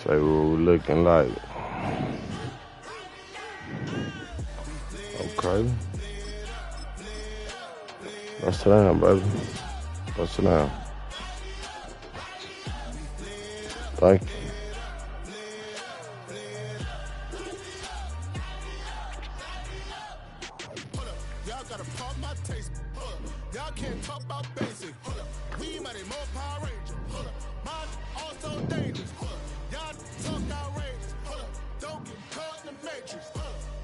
Say what we looking like. Okay. Bust it down, baby. Bust it down. Thank you. Y'all gotta pump my taste. Y'all can't talk about basic. We might need more Power Ranger. Mine also dangerous. Y'all talk outrageous. Don't get caught in the matrix.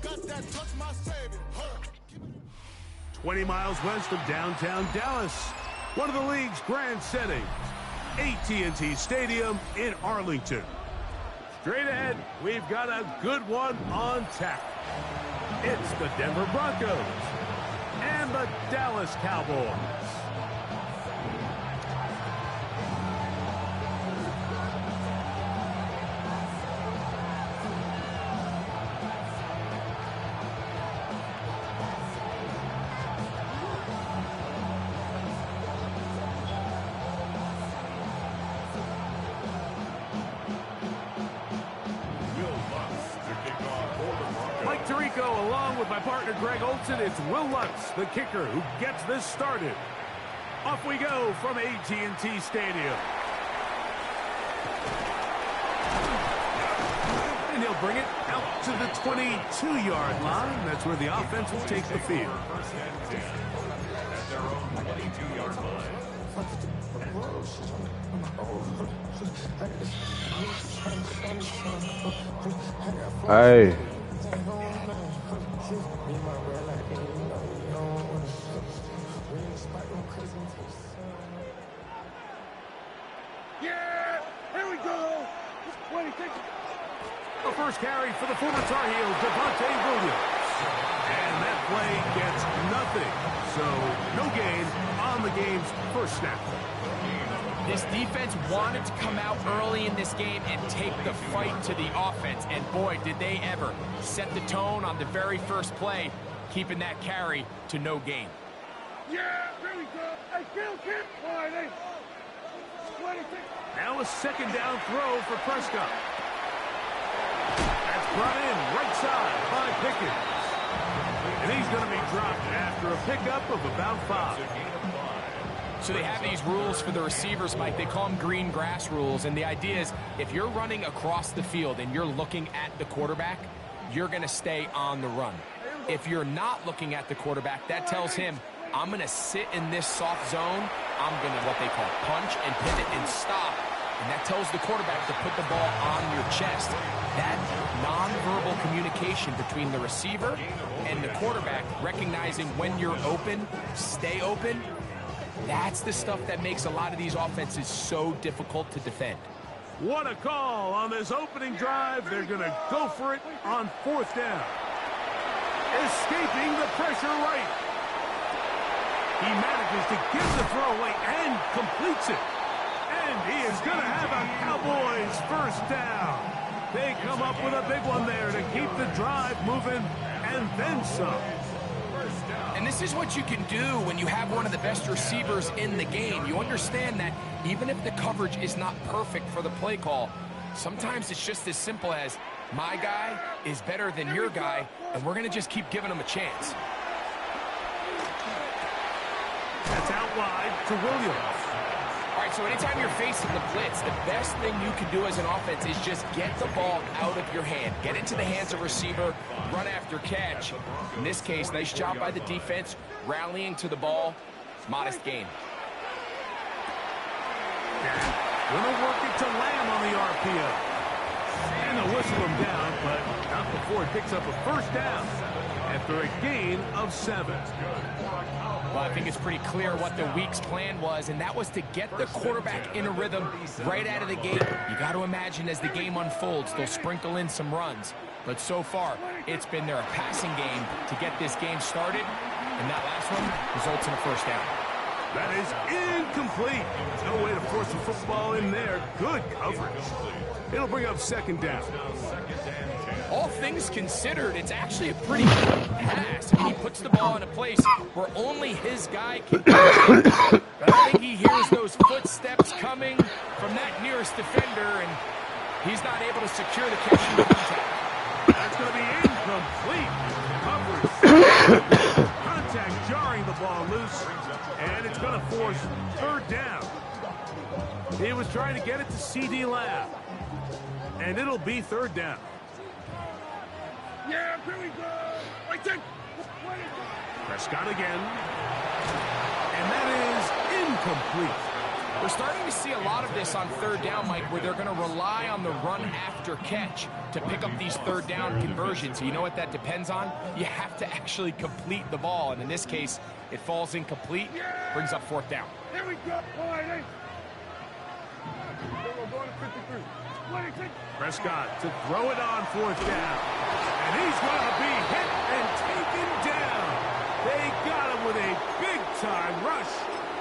Got that touch my savior. 20 miles west of downtown Dallas, one of the league's grand settings, AT&T Stadium in Arlington. Straight ahead, we've got a good one on tap. It's the Denver Broncos and the Dallas Cowboys. Along with my partner Greg Olson, it's Will Lutz, the kicker, who gets this started. Off we go from AT&T Stadium. And he'll bring it out to the 22-yard line. That's where the offense will take the field. Hey. Yeah, here we go. The first carry for the former Tar Heel, Devontae Williams. And that play gets nothing. So no gain on the game's first snap. This defense wanted to come out early in this game and take the fight to the offense. And boy, did they ever set the tone on the very first play, keeping that carry to no gain. Yeah, here we go. I still can't find it. Now a second down throw for Prescott. That's brought in right side by Pickens. And he's going to be dropped after a pickup of about 5. So they have these rules for the receivers, Mike. They call them green grass rules. And the idea is if you're running across the field and you're looking at the quarterback, you're going to stay on the run. If you're not looking at the quarterback, that tells him, I'm going to sit in this soft zone. I'm going to what they call punch and pivot and stop. And that tells the quarterback to put the ball on your chest. That nonverbal communication between the receiver and the quarterback, recognizing when you're open, stay open, that's the stuff that makes a lot of these offenses so difficult to defend. What a call on this opening drive. They're going to go for it on 4th down. Escaping the pressure right. He manages to get the throw away and completes it. And he is going to have a Cowboys first down. They come up with a big one there to keep the drive moving and then some. And this is what you can do when you have one of the best receivers in the game. You understand that even if the coverage is not perfect for the play call, sometimes it's just as simple as my guy is better than your guy, and we're going to just keep giving him a chance. That's out wide to Williams. All right, so anytime you're facing the blitz, the best thing you can do as an offense is just get the ball out of your hand. Get into the hands of receiver, run after catch. In this case, nice job by the defense, rallying to the ball. Modest gain. Going to work it to Lamb on the RPO. And they'll whistle him down, but not before he picks up a first down after a gain of 7. Well, I think it's pretty clear what the week's plan was, and that was to get the quarterback in a rhythm right out of the gate. You got to imagine as the game unfolds, they'll sprinkle in some runs. But so far, it's been their passing game to get this game started, and that last one results in a first down. That is incomplete. No way to force the football in there. Good coverage. It'll bring up 2nd down. All things considered, it's actually a pretty good pass. I mean, he puts the ball in a place where only his guy can catch it. But I think he hears those footsteps coming from that nearest defender, and He's not able to secure the catch and contact. That's going to be incomplete. Coverage. Contact jarring the ball loose, and it's going to force third down. He was trying to get it to C.D. Lamb, and it'll be third down. Yeah, here we go. Right there. Prescott again. And that is incomplete. We're starting to see a lot of this on third down, Mike, where they're going to rely on the run after catch to pick up these third down conversions. You know what that depends on? You have to actually complete the ball, and in this case, it falls incomplete, brings up fourth down. Here we go. All right, we're going to 53. Prescott to throw it on fourth down. And he's going to be hit and taken down. They got him with a big-time rush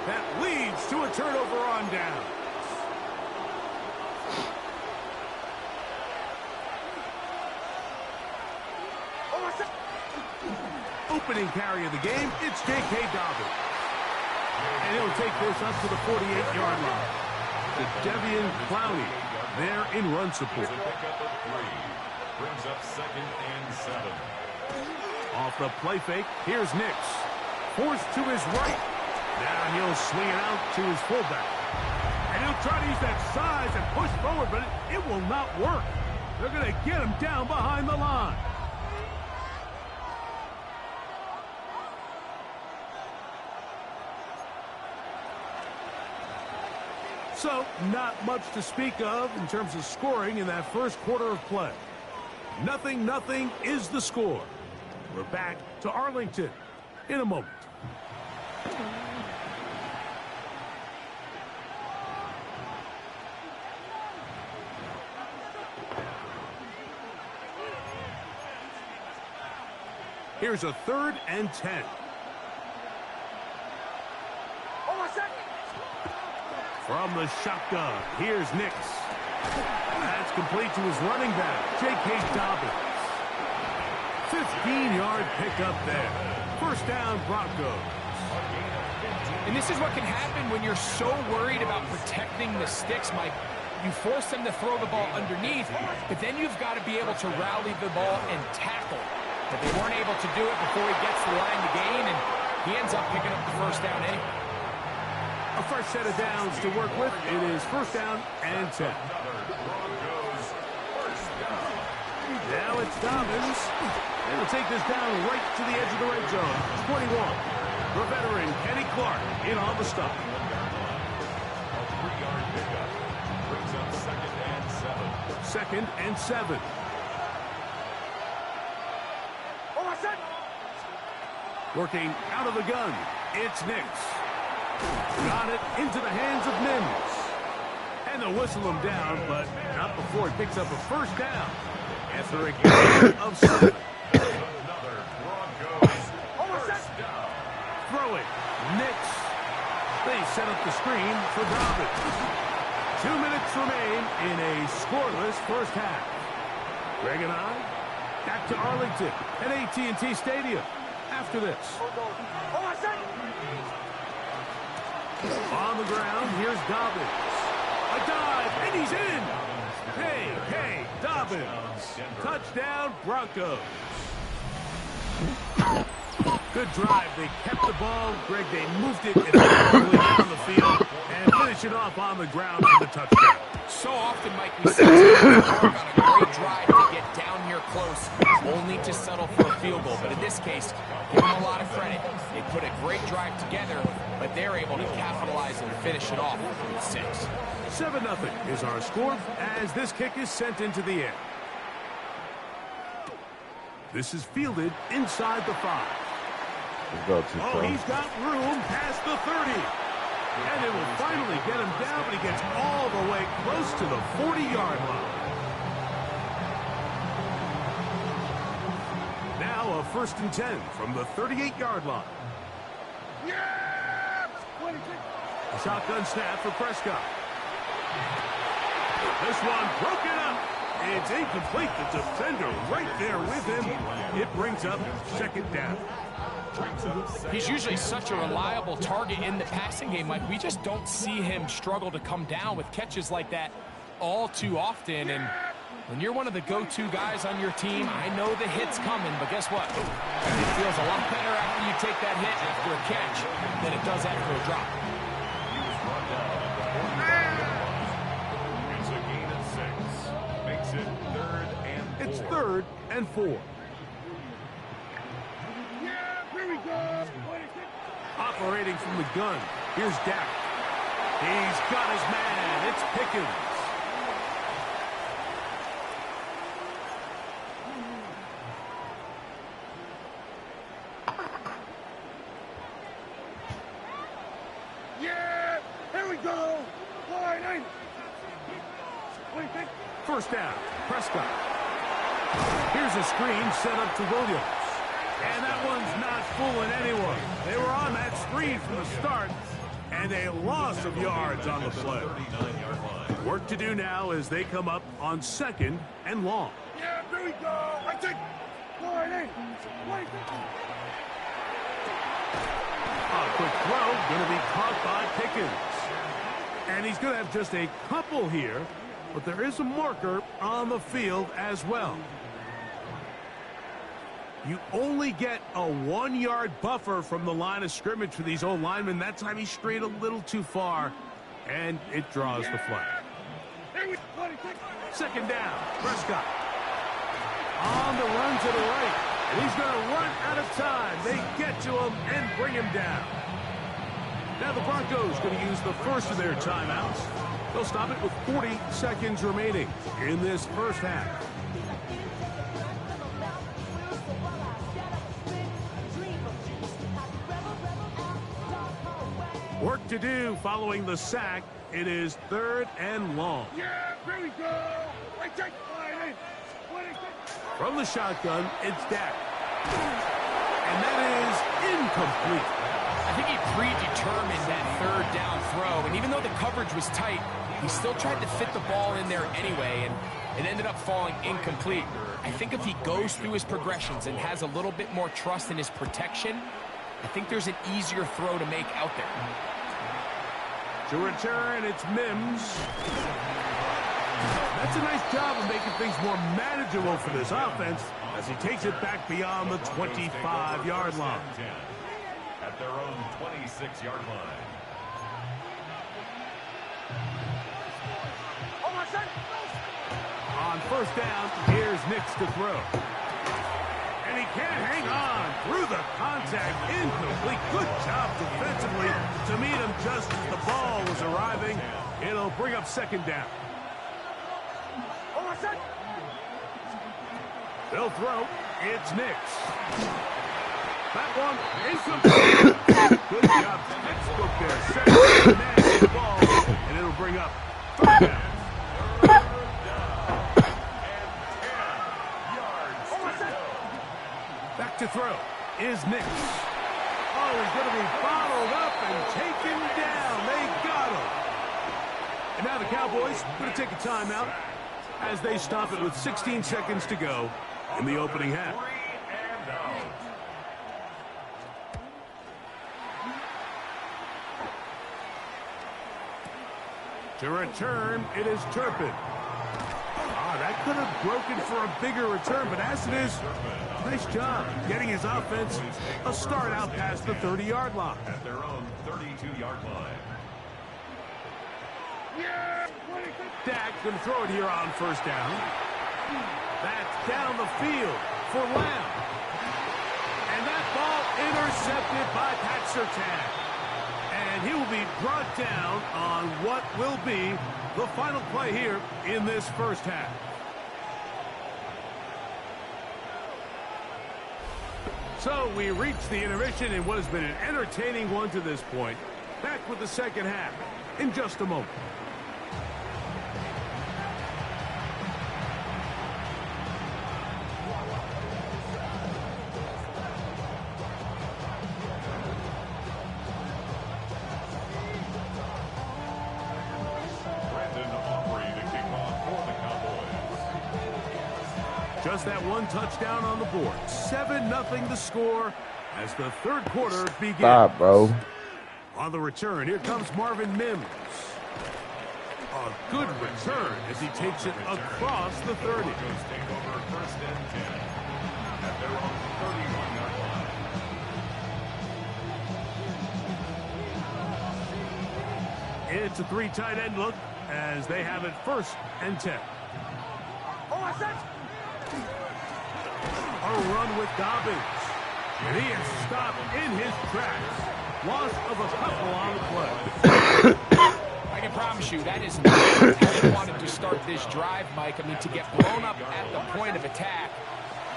that leads to a turnover on down. Opening carry of the game, it's J.K. Dobbins. And he'll take this up to the 48-yard line. To Devian Clowney there in run support. Brings up 2nd and 7. Off the play fake, here's Nix. Forced to his right. Now he'll swing it out to his fullback. And he'll try to use that size and push forward, but it will not work. They're going to get him down behind the line. So, not much to speak of in terms of scoring in that first quarter of play. 0-0 is the score. We're back to Arlington in a moment. Here's a 3rd and 10. From the shotgun, here's Nix. That's complete to his running back, J.K. Dobbins. 15-yard pickup there. First down, Broncos. And this is what can happen when you're so worried about protecting the sticks, Mike. You force them to throw the ball underneath, but then you've got to be able to rally the ball and tackle. But they weren't able to do it before he gets the line to gain, and he ends up picking up the first down anyway. A fresh set of downs to work with. It is first down and 10. Now it's Dobbins. They will take this down right to the edge of the red zone. 21. The veteran, Kenny Clark, in on the stop. A 3-yard pickup. Brings up 2nd and 7. 2nd and 7. Working out of the gun. It's Nix. Got it into the hands of Mims. And they'll whistle him down, but not before he picks up a first down. After a gain of 7. Another Broncos first down. Throw it. Nix. They set up the screen for Dobbins. 2 minutes remain in a scoreless first half. Greg and I back to Arlington at AT&T Stadium after this. On the ground, here's Dobbins. A dive, and he's in. Hey, Dobbins. Touchdown, Broncos. Good drive. They kept the ball. Greg, they moved it effectively down the field and finish it off on the ground for the touchdown. So often, Mike, we see teams work on a great drive to get down here close, only to settle for a field goal. But in this case, give them a lot of credit. They put a great drive together, but they're able to capitalize and finish it off with 6. 7-0 is our score as this kick is sent into the air. This is fielded inside the 5. Oh, he's got room past the 30. And it will finally get him down, but he gets all the way close to the 40-yard line. Now a 1st and 10 from the 38-yard line. A shotgun snap for Prescott. This one broken up. It's incomplete. The defender right there with him. It brings up 2nd down. He's usually such a reliable target in the passing game, Mike. We just don't see him struggle to come down with catches like that all too often, and when you're one of the go-to guys on your team, I know the hit's coming, but guess what? It feels a lot better after you take that hit after a catch than it does after a drop. He was brought down at the 40-yard line. It's a gain of 6. Makes it 3rd and 4. It's 3rd and 4. Operating from the gun, here's Dak. He's got his man. It's Pickens. Yeah, here we go. First down, Prescott. Here's a screen set up to Williams. And that one's not fooling anyone. They were on that screen from the start, and a loss of yards on the play. 39-yard line. Work to do now as they come up on 2nd and long. Yeah, here we go. I take A quick throw, going to be caught by Pickens. And he's going to have just a couple here, but there is a marker on the field as well. You only get a 1-yard buffer from the line of scrimmage for these old linemen. That time he strayed a little too far, and it draws the flag. 2nd down, Prescott. On the run to the right. And he's going to run out of time. They get to him and bring him down. Now the Broncos going to use the first of their timeouts. They'll stop it with 40 seconds remaining in this first half. Work to do following the sack. It is 3rd and long. Yeah, here we go. From the shotgun, it's Dak. And that is incomplete. I think he predetermined that 3rd down throw, and even though the coverage was tight, he still tried to fit the ball in there anyway, and it ended up falling incomplete. I think if he goes through his progressions and has a little bit more trust in his protection, I think there's an easier throw to make out there. To return, it's Mims. That's a nice job of making things more manageable for this offense as he takes it back beyond the 25-yard line. At their own 26-yard line. On 1st down, here's Nix to throw. And he can't hang on through the contact. Incomplete. Good job defensively to meet him just as the ball was arriving. It'll bring up 2nd down. They'll throw. It's Nix. That one incomplete. Good job. Textbook there. 7th man the ball, and it'll bring up 3rd down. Back to throw is Nix. Oh, he's going to be bottled up and taken down. They got him. And now the Cowboys going to take a timeout as they stop it with 16 seconds to go in the opening half. To return, it is Turpin. That could have broken for a bigger return, but as it is, nice job getting his offense a start out past the 30-yard line. At their own 32-yard line. Dak going to throw it here on 1st down. That's down the field for Lamb. And that ball intercepted by Pat Surtain. And he will be brought down on what will be the final play here in this first half. So we reach the intermission in what has been an entertaining one to this point. Back with the second half in just a moment. Just that one touchdown on the board. 7-0 the score as the 3rd quarter begins. Stop, bro. On the return, here comes Marvin Mims. A good return as he takes it across the 30. Broncos take over first and 10 at their own 31-yard line. It's a 3 tight end look as they have it first and 10. A run with Dobbins. And he is stopped in his tracks. Loss of a couple on the play. I can promise you that is not how they wanted to start this drive, Mike. I mean, to get blown up at the point of attack,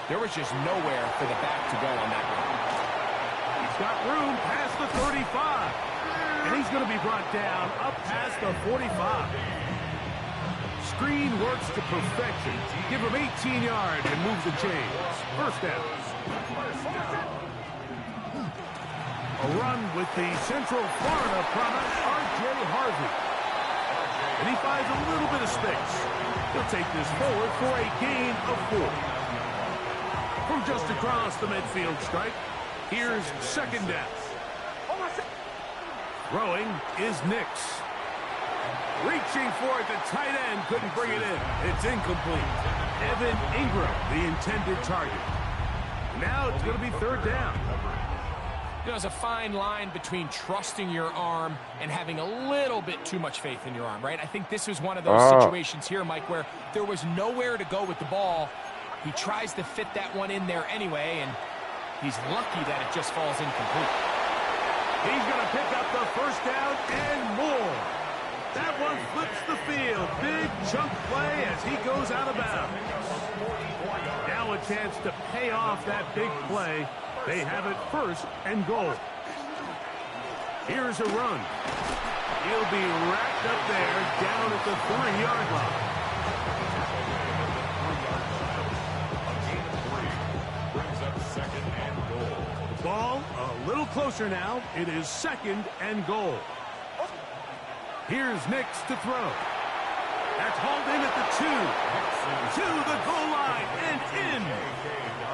there was just nowhere for the back to go on that run. He's got room past the 35. And he's going to be brought down up past the 45. Screen works to perfection. Give him 18 yards and moves the chains. First down. A run with the Central Florida promise, R.J. Harvey. And he finds a little bit of space. He'll take this forward for a gain of 4. From just across the midfield stripe, here's second down. Throwing is Nix. Reaching for it, the tight end couldn't bring it in. It's incomplete. Evan Ingram, the intended target. Now it's going to be third down. There's a fine line between trusting your arm and having a little bit too much faith in your arm, right? I think this is one of those situations here, Mike, where there was nowhere to go with the ball. He tries to fit that one in there anyway, and he's lucky that it just falls incomplete. He's going to pick up the first down and more. That one flips the field. Big chunk play as he goes out of bounds. Now a chance to pay off that big play. They have it first and goal. Here's a run. He'll be racked up there down at the 3-yard line. A gain of 3 brings up second and goal. Ball a little closer now. It is second and goal. Here's Nix to throw. That's hauled in at the 2. To the goal line and in.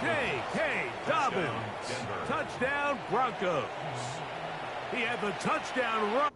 J.K. Dobbins. Touchdown, Broncos. He had the touchdown run.